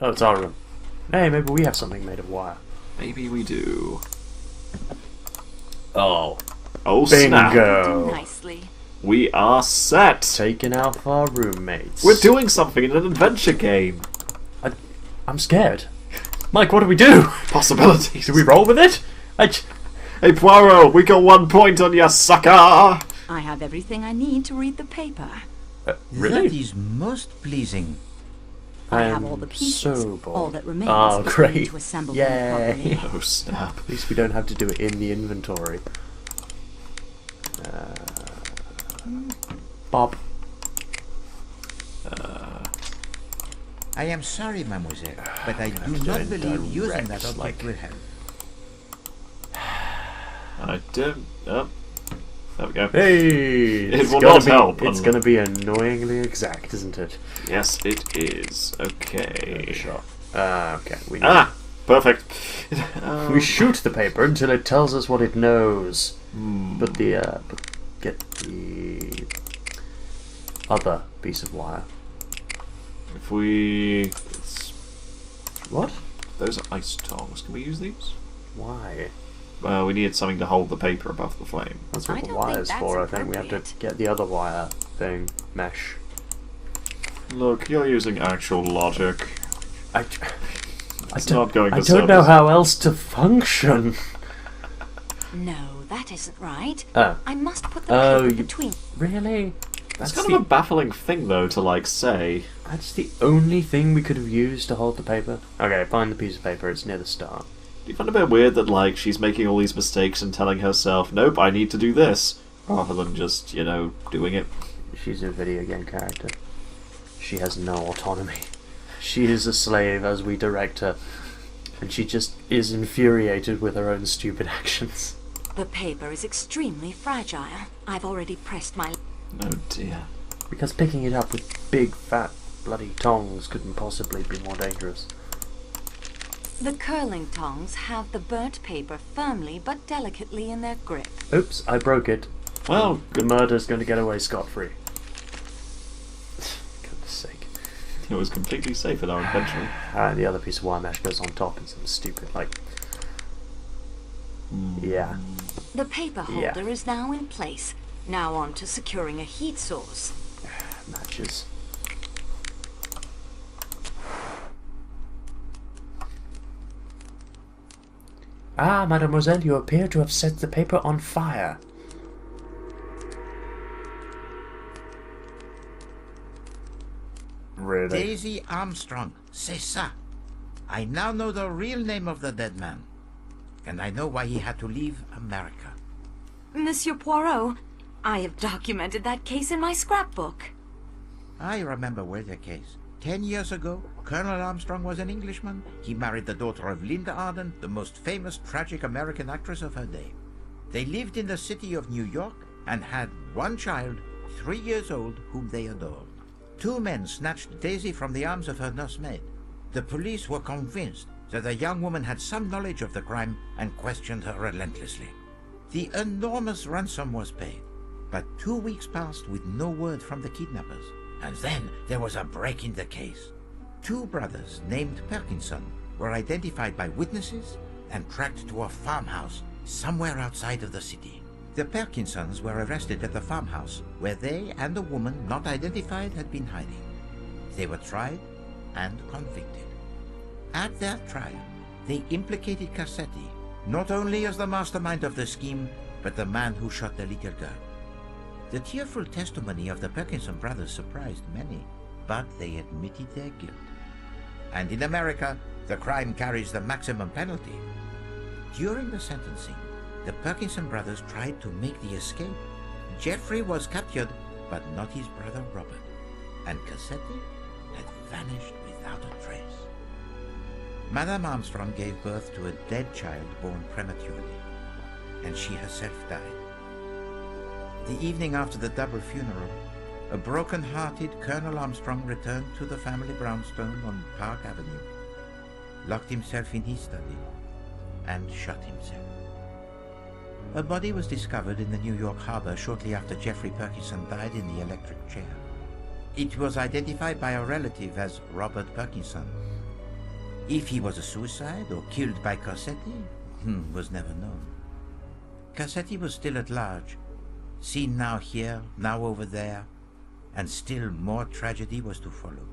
Oh, it's our room. Hey, maybe we have something made of wire. Maybe we do. Oh. Oh, Bingo! snap. Nicely. We are set! Taking out our roommates. We're doing something in an adventure game! I'm scared. Mike, what do we do? Possibilities! Do we roll with it? Hey Poirot, we got 1 point on ya, sucker! I have everything I need to read the paper. Really? That is most pleasing. I have all the pieces. So bored. All that remains Oh, is for me great. to assemble Yay. them properly. Oh, snap. At least we don't have to do it in the inventory. Bob. I am sorry, mademoiselle, but I do to not do it believe using that direct, object like- will help. I don't... Oh. There we go. Hey! It It's will gonna not be, help, It's unless- going to be annoyingly exact, isn't it? Yes, it is. Okay. Shot. Okay. We Perfect. We shoot the paper until it tells us what it knows. But get the other piece of wire. If we... What? Those are ice tongs. Can we use these? Why? Well, we needed something to hold the paper above the flame. That's I what the don't think wire's that's for. I think we have to appropriate. get the other wire thing mesh. Look, you're using actual logic. I not going to I don't know service. how else to function. No, that isn't right. Oh. I must put the Oh, paper you- between. Really? That's kind of a baffling thing, though, to, like, say. That's the only thing we could have used to hold the paper. Okay, find the piece of paper. It's near the start. Do you find it a bit weird that, like, she's making all these mistakes and telling herself, nope, I need to do this, rather than just, you know, doing it? She's a video game character. She has no autonomy. She is a slave as we direct her. And she just is infuriated with her own stupid actions. The paper is extremely fragile. I've already pressed my... Oh dear. Because picking it up with big, fat, bloody tongs couldn't possibly be more dangerous. The curling tongs have the burnt paper firmly but delicately in their grip. Oops, I broke it. Well, The murder's going to get away scot-free. Goodness sake. it was completely safe in our inventory. The other piece of wire mesh goes on top and some stupid, like... Yeah. The paper Yeah. holder is now in place. Now on to securing a heat source. Matches. Ah, mademoiselle, you appear to have set the paper on fire. Really? Daisy Armstrong, c'est ça. I now know the real name of the dead man. And I know why he had to leave America. Monsieur Poirot, I have documented that case in my scrapbook. I remember well the case. 10 years ago, Colonel Armstrong was an Englishman. He married the daughter of Linda Arden, the most famous tragic American actress of her day. They lived in the city of New York and had one child, 3 years old, whom they adored. 2 men snatched Daisy from the arms of her nursemaid. The police were convinced that the young woman had some knowledge of the crime and questioned her relentlessly. The enormous ransom was paid, but 2 weeks passed with no word from the kidnappers. And then there was a break in the case. 2 brothers named Perkinson were identified by witnesses and tracked to a farmhouse somewhere outside of the city. The Perkinsons were arrested at the farmhouse where they and a woman not identified had been hiding. They were tried and convicted. At their trial, they implicated Cassetti, not only as the mastermind of the scheme, but the man who shot the little girl. The tearful testimony of the Perkinson brothers surprised many, but they admitted their guilt. And in America, the crime carries the maximum penalty. During the sentencing, the Perkinson brothers tried to make the escape. Jeffrey was captured, but not his brother Robert. And Cassetti had vanished without a trace. Madame Armstrong gave birth to a dead child born prematurely, and she herself died. The evening after the double funeral, a broken-hearted Colonel Armstrong returned to the family brownstone on Park Avenue, locked himself in his study, and shot himself. A body was discovered in the New York harbor shortly after Jeffrey Perkinson died in the electric chair. It was identified by a relative as Robert Perkinson, If he was a suicide or killed by Cassetti, was never known. Cassetti was still at large, seen now here, now over there, and still more tragedy was to follow.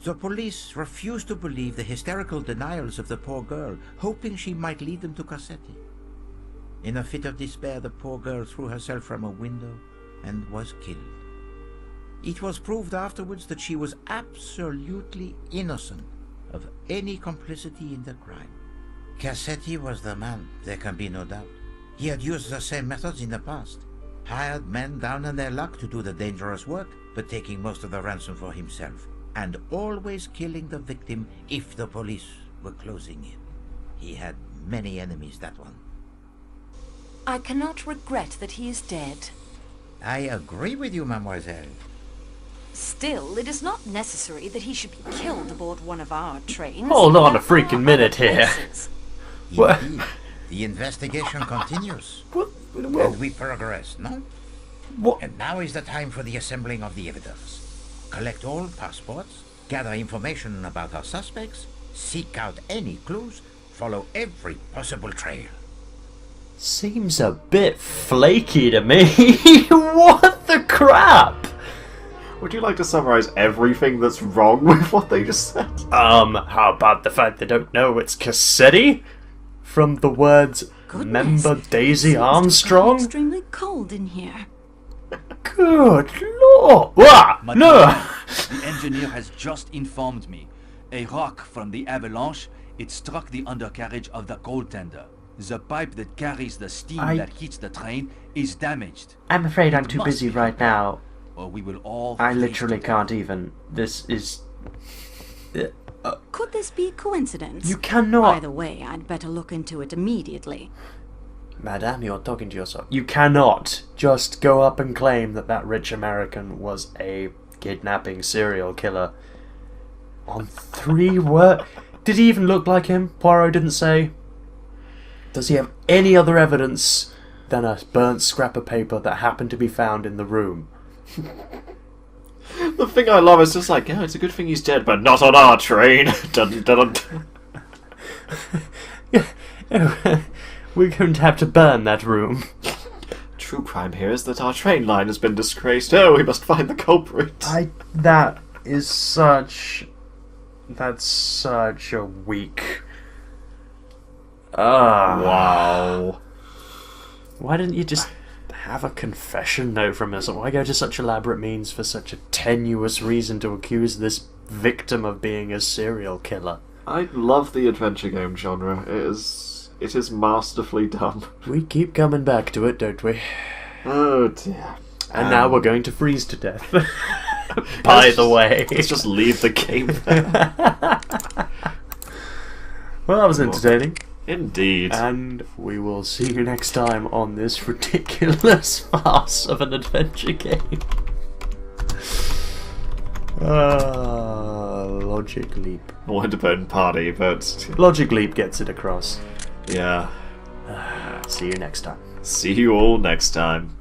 The police refused to believe the hysterical denials of the poor girl, hoping she might lead them to Cassetti. In a fit of despair, the poor girl threw herself from a window and was killed. It was proved afterwards that she was absolutely innocent of any complicity in the crime. Cassetti was the man, there can be no doubt. He had used the same methods in the past. Hired men down on their luck to do the dangerous work, but taking most of the ransom for himself, and always killing the victim if the police were closing in. He had many enemies, that one. I cannot regret that he is dead. I agree with you, mademoiselle. Still, it is not necessary that he should be killed aboard one of our trains. Hold on a There freaking are minute other here. places. What? Indeed, the investigation continues. What? And we progress, no? What? And now is the time for the assembling of the evidence. Collect all passports, gather information about our suspects, seek out any clues, follow every possible trail. Seems a bit flaky to me. What the crap? Would you like to summarize everything that's wrong with what they just said? How about the fact they don't know it's Cassetti? From the words, Goodness, remember Daisy seems to be Armstrong? extremely cold in here. Good lord! Ah, no! Mademoiselle, the engineer has just informed me. A rock from the avalanche, it struck the undercarriage of the coal tender. The pipe that carries the steam that heats the train is damaged. I'm afraid I'm It too must busy be right now. Or we will all I freeze literally to can't even. This is... Could this be coincidence? You cannot... By the way, I'd better look into it immediately. Madame, you're talking to yourself. You cannot just go up and claim that that rich American was a kidnapping serial killer. On 3 words? Did he even look like him? Poirot didn't say. Does he have any other evidence than a burnt scrap of paper that happened to be found in the room? The thing I love is just like, yeah, it's a good thing he's dead, but not on our train. Dun, dun, dun. We're going to have to burn that room. True crime here is that our train line has been disgraced. Oh, we must find the culprit. That is such... That's such a weak... Wow. Why didn't you just have a confession note from us? Why go to such elaborate means for such a tenuous reason to accuse this victim of being a serial killer? I love the adventure game genre. It is masterfully done. We keep coming back to it, don't we? Oh dear. And now we're going to freeze to death. By the way. Let's just leave the game there. Well, that was entertaining. Indeed. And we will see you next time on this ridiculous farce of an adventure game. Logic Leap. Wonderful party, but... Logic Leap gets it across. yeah. See you next time. See you all next time.